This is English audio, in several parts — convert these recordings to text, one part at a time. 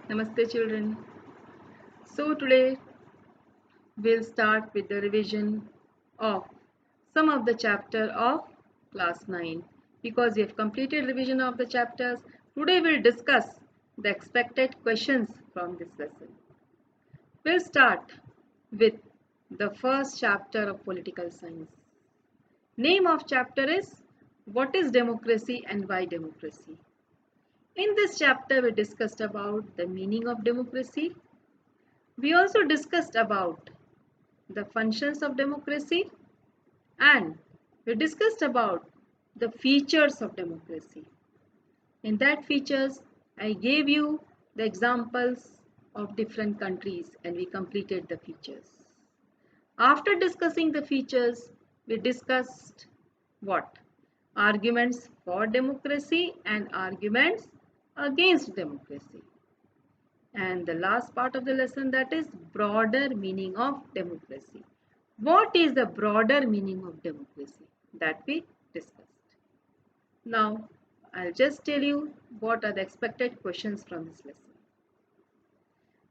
Namaste children. So today we'll start with the revision of some of the chapter of class 9. Because we have completed revision of the chapters, today we'll discuss the expected questions from this lesson. We'll start with the first chapter of political science. Name of chapter is What is democracy and why democracy? In this chapter we discussed about the meaning of democracy. We also discussed about the functions of democracy, and we discussed about the features of democracy. In that features, I gave you the examples of different countries and we completed the features. After discussing the features, we discussed what? Arguments for democracy and arguments against democracy. And the last part of the lesson, that is broader meaning of democracy. What is the broader meaning of democracy that we discussed? Now, I'll just tell you what are the expected questions from this lesson.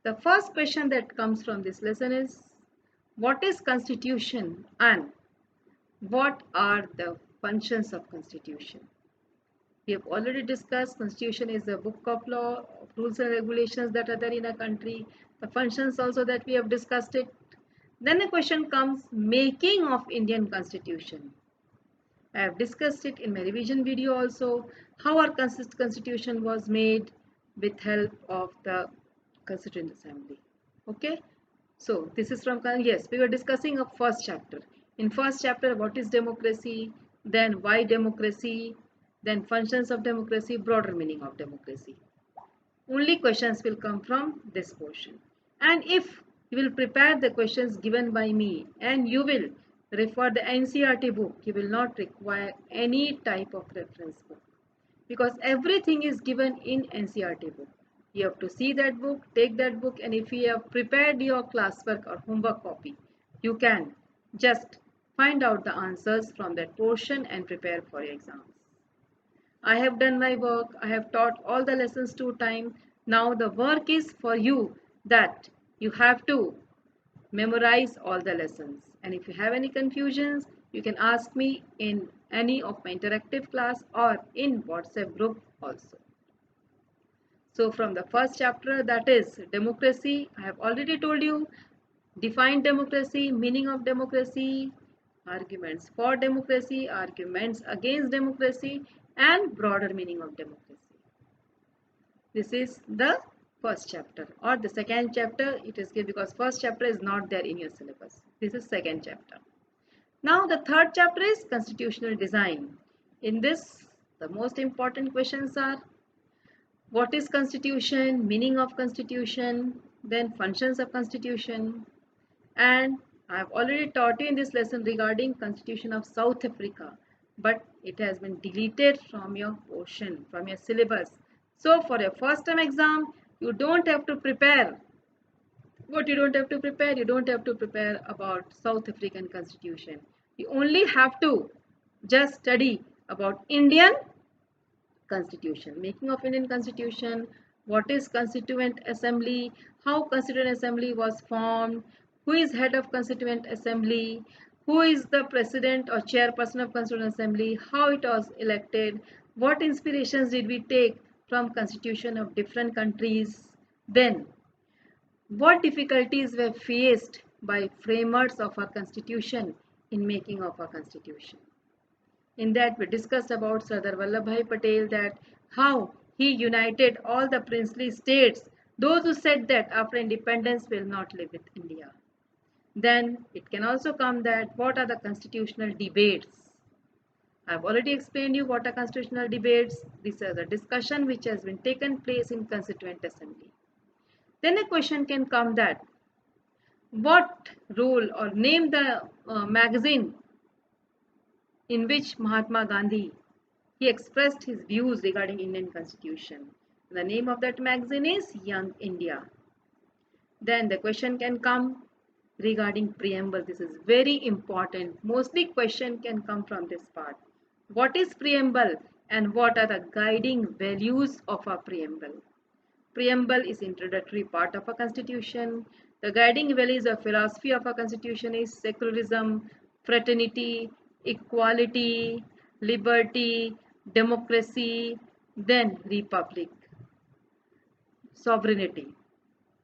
The first question that comes from this lesson is, what is constitution and what are the functions of constitution? We have already discussed constitution is a book of law, of rules and regulations that are there in a country. The functions also that we have discussed it. Then the question comes, making of Indian constitution. I have discussed it in my revision video also, how our constitution was made with help of the Constituent Assembly. Okay, so this is from, yes, we were discussing a first chapter. In first chapter, what is democracy, then why democracy, then functions of democracy, broader meaning of democracy. Only questions will come from this portion. And if you will prepare the questions given by me and you will refer the NCERT book, you will not require any type of reference book because everything is given in NCERT book. You have to see that book, take that book, and if you have prepared your classwork or homework copy, you can just find out the answers from that portion and prepare for your exams. I have done my work. I have taught all the lessons 2 times. Now the work is for you that you have to memorize all the lessons. And if you have any confusions, you can ask me in any of my interactive class or in WhatsApp group also. So from the first chapter, that is democracy, I have already told you, define democracy, meaning of democracy, arguments for democracy, arguments against democracy, and broader meaning of democracy. This is the first chapter, or the second chapter it is given because first chapter is not there in your syllabus. This is second chapter. Now the third chapter is constitutional design. In this, the most important questions are, what is constitution, meaning of constitution, then functions of constitution, and I have already taught you in this lesson regarding Constitution of South Africa, but it has been deleted from your portion, from your syllabus. So for your first term exam, you don't have to prepare. What you don't have to prepare? You don't have to prepare about South African Constitution. You only have to just study about Indian Constitution, making of Indian Constitution, what is Constituent Assembly, how Constituent Assembly was formed, who is head of Constituent Assembly, who is the president or chairperson of Constituent Assembly, how it was elected, what inspirations did we take from constitution of different countries, then what difficulties were faced by framers of our constitution in making of our constitution. In that we discussed about Sardar Vallabhbhai Patel, that how he united all the princely states, those who said that after independence will not live with India. Then it can also come that what are the constitutional debates. I have already explained you what are constitutional debates. This is a discussion which has been taken place in Constituent Assembly. Then a question can come that what role or name the magazine in which Mahatma Gandhi he expressed his views regarding Indian Constitution. The name of that magazine is Young India. Then the question can come regarding preamble. This is very important. Mostly question can come from this part. What is preamble and what are the guiding values of our preamble? Preamble is introductory part of a constitution. The guiding values of philosophy of a constitution is secularism, fraternity, equality, liberty, democracy, then republic, sovereignty.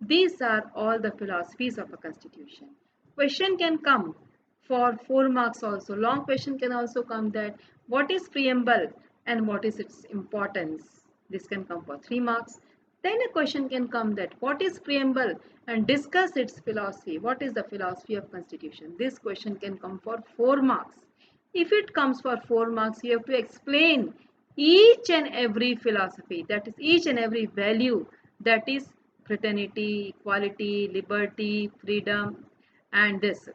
These are all the philosophies of a constitution. Question can come for 4 marks also. Long question can also come that what is preamble and what is its importance. This can come for 3 marks. Then a question can come that what is preamble and discuss its philosophy. What is the philosophy of constitution? This question can come for 4 marks. If it comes for 4 marks, you have to explain each and every philosophy, that is each and every value, that is fraternity, equality, liberty, freedom, and this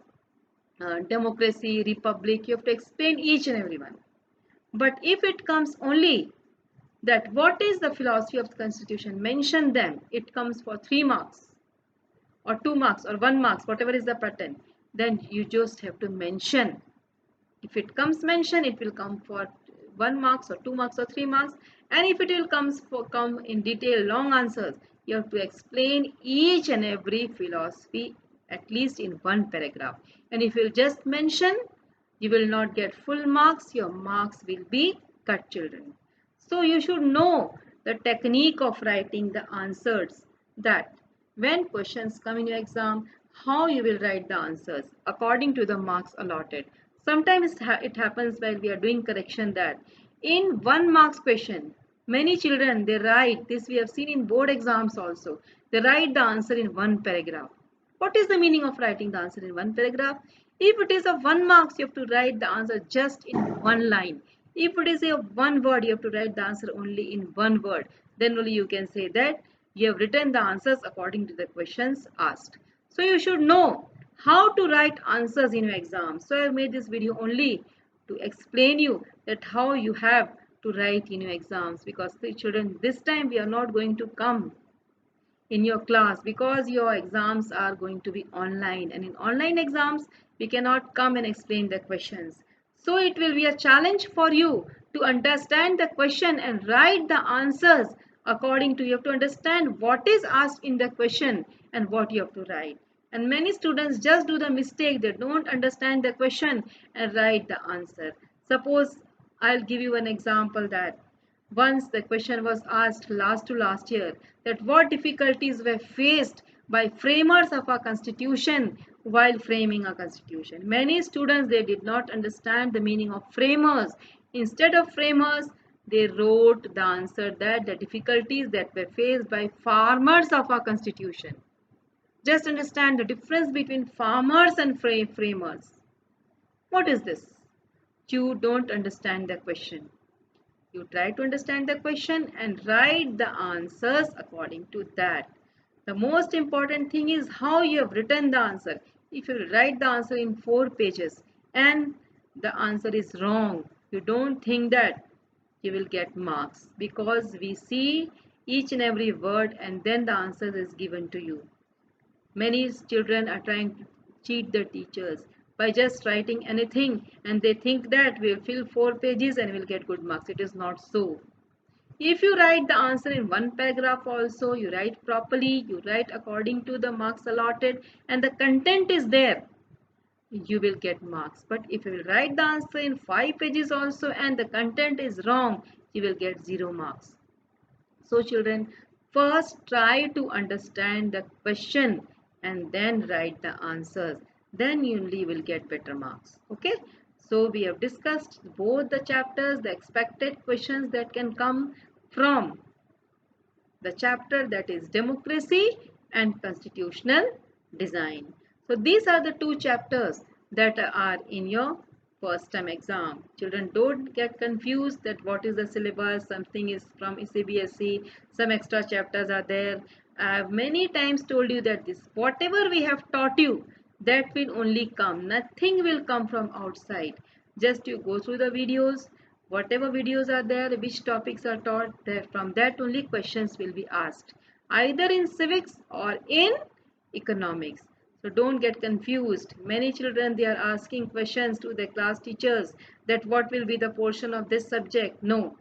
democracy, republic. You have to explain each and every one. But if it comes only that what is the philosophy of the constitution, mention them, it comes for 3 marks or 2 marks or 1 marks, whatever is the pattern. Then you just have to mention. If it comes mention, it will come for 1 marks or 2 marks or 3 marks. And if it will come in detail long answers, you have to explain each and every philosophy at least in 1 paragraph. And if you just mention, you will not get full marks. Your marks will be cut, children. So you should know the technique of writing the answers, that when questions come in your exam, how you will write the answers according to the marks allotted. Sometimes it happens while we are doing correction that in 1 marks question, many children they write this. We have seen in board exams also. They write the answer in 1 paragraph. What is the meaning of writing the answer in 1 paragraph? If it is a 1 marks, you have to write the answer just in 1 line. If it is a 1 word, you have to write the answer only in 1 word. Then only you can say that you have written the answers according to the questions asked. So you should know how to write answers in your exam. So I have made this video only to explain you that how you have to write in your exams, because the children, this time we are not going to come in your class because your exams are going to be online, and in online exams we cannot come and explain the questions. So it will be a challenge for you to understand the question and write the answers according to, you have to understand what is asked in the question and what you have to write. And many students just do the mistake, they don't understand the question and write the answer. Suppose I'll give you an example that once the question was asked last year that what difficulties were faced by framers of our constitution while framing a constitution. Many students, they did not understand the meaning of framers. Instead of framers, they wrote the answer that the difficulties that were faced by farmers of our constitution. Just understand the difference between farmers and framers. What is this? You don't understand the question. You try to understand the question and write the answers according to that. The most important thing is how you have written the answer. If you write the answer in 4 pages and the answer is wrong, you don't think that you will get marks, because we see each and every word and then the answer is given to you. Many children are trying to cheat the teachers by just writing anything, and they think that we'll fill 4 pages and we'll get good marks. It is not so. If you write the answer in 1 paragraph also, you write properly, you write according to the marks allotted and the content is there, you will get marks. But if you will write the answer in 5 pages also and the content is wrong, you will get 0 marks. So children, first try to understand the question and then write the answers. Then you only will get better marks. Okay. So we have discussed both the chapters, the expected questions that can come from the chapter, that is democracy and constitutional design. So these are the 2 chapters that are in your first term exam. Children, don't get confused that what is the syllabus, something is from CBSE, some extra chapters are there. I have many times told you that this, whatever we have taught you, that will only come. Nothing will come from outside. Just you go through the videos, whatever videos are there, which topics are taught, there from that only questions will be asked, either in civics or in economics. So don't get confused. Many children, they are asking questions to their class teachers that what will be the portion of this subject. No.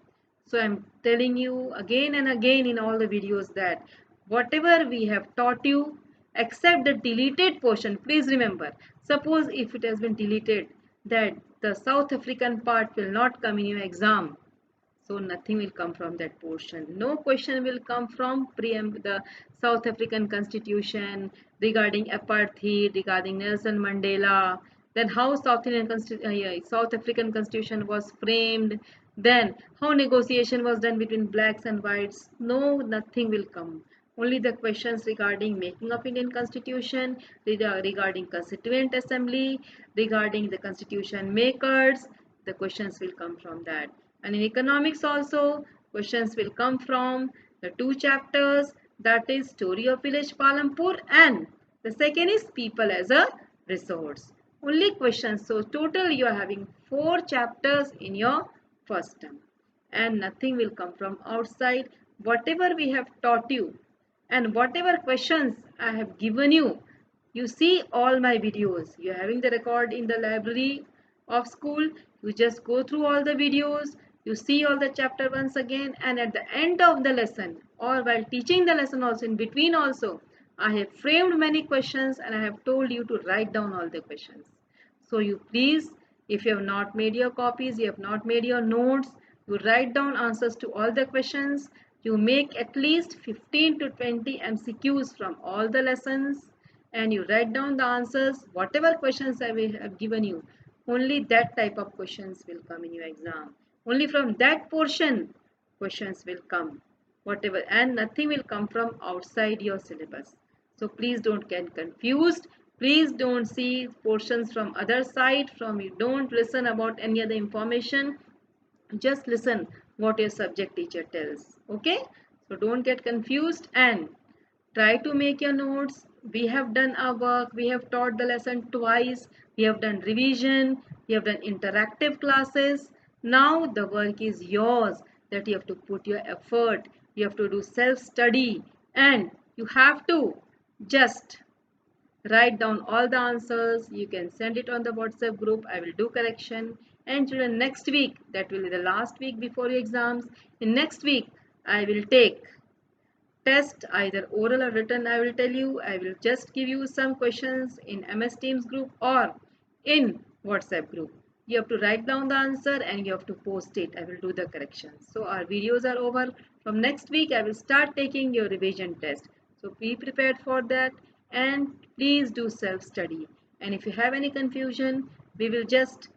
So I'm telling you again and again in all the videos that whatever we have taught you, except the deleted portion, please remember, suppose if it has been deleted, that the South African part will not come in your exam. So nothing will come from that portion. No question will come from the South African Constitution regarding apartheid, regarding Nelson Mandela, then how South African Constitution was framed, then how negotiation was done between blacks and whites. No, nothing will come. Only the questions regarding making of Indian Constitution, regarding Constituent Assembly, regarding the Constitution makers, the questions will come from that. And in economics also, questions will come from the two chapters, that is Story of Village Palampur, and the second is People as a Resource. Only questions. So total you are having 4 chapters in your first term, and nothing will come from outside. Whatever we have taught you and whatever questions I have given you, you see all my videos. You are having the record in the library of school. You just go through all the videos, you see all the chapter once again, and at the end of the lesson or while teaching the lesson also, in between also, I have framed many questions and I have told you to write down all the questions. So you please, if you have not made your copies, you have not made your notes, you write down answers to all the questions. You make at least 15 to 20 MCQs from all the lessons, and you write down the answers. Whatever questions I will have given you, only that type of questions will come in your exam. Only from that portion questions will come. Whatever, and nothing will come from outside your syllabus. So please don't get confused. Please don't see portions from other side. From you don't listen about any other information. Just listen what your subject teacher tells. Okay? So don't get confused and try to make your notes. We have done our work. We have taught the lesson twice. We have done revision. We have done interactive classes. Now the work is yours, that you have to put your effort. You have to do self-study, and you have to just write down all the answers. You can send it on the WhatsApp group. I will do correction. And children, next week, that will be the last week before your exams. In next week, I will take test, either oral or written. I will tell you. I will just give you some questions in MS Teams group or in WhatsApp group. You have to write down the answer and you have to post it. I will do the corrections. So our videos are over. From next week, I will start taking your revision test. So be prepared for that, and please do self-study. And if you have any confusion, we will just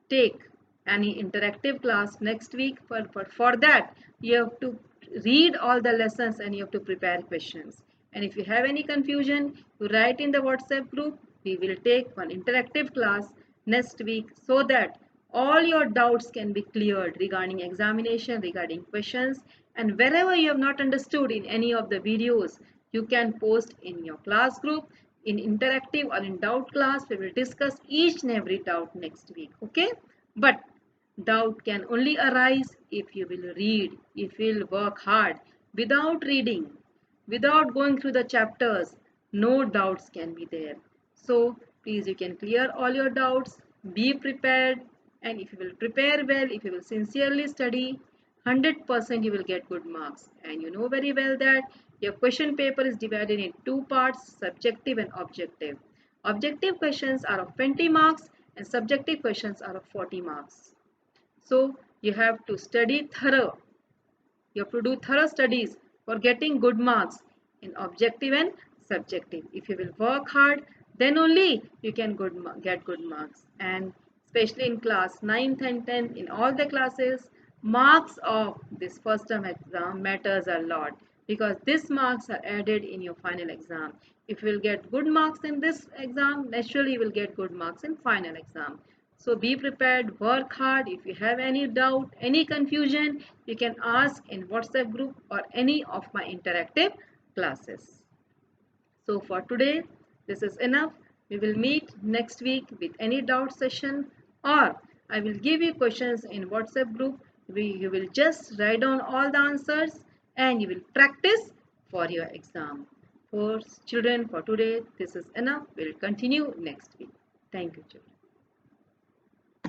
take any interactive class next week. For that, you have to read all the lessons and you have to prepare questions. And if you have any confusion, you write in the WhatsApp group. We will take one interactive class next week so that all your doubts can be cleared regarding examination, regarding questions, and wherever you have not understood in any of the videos, you can post in your class group. In interactive or in doubt class, we will discuss each and every doubt next week. Okay? But doubt can only arise if you will read, if you will work hard. Without reading, without going through the chapters, no doubts can be there. So please, you can clear all your doubts, be prepared, and if you will prepare well, if you will sincerely study, 100% you will get good marks. And you know very well that your question paper is divided in two parts, subjective and objective. Objective questions are of 20 marks and subjective questions are of 40 marks. So you have to study thorough. You have to do thorough studies for getting good marks in objective and subjective. If you will work hard, then only you can get good marks. And especially in class 9th and 10th, in all the classes, marks of this first term exam matters a lot, because these marks are added in your final exam. If you will get good marks in this exam, naturally you will get good marks in final exam. So be prepared, work hard. If you have any doubt, any confusion, you can ask in WhatsApp group or any of my interactive classes. So for today, this is enough. We will meet next week with any doubt session, or I will give you questions in WhatsApp group. You will just write down all the answers and you will practice for your exam. For children, for today, this is enough. We will continue next week. Thank you, children.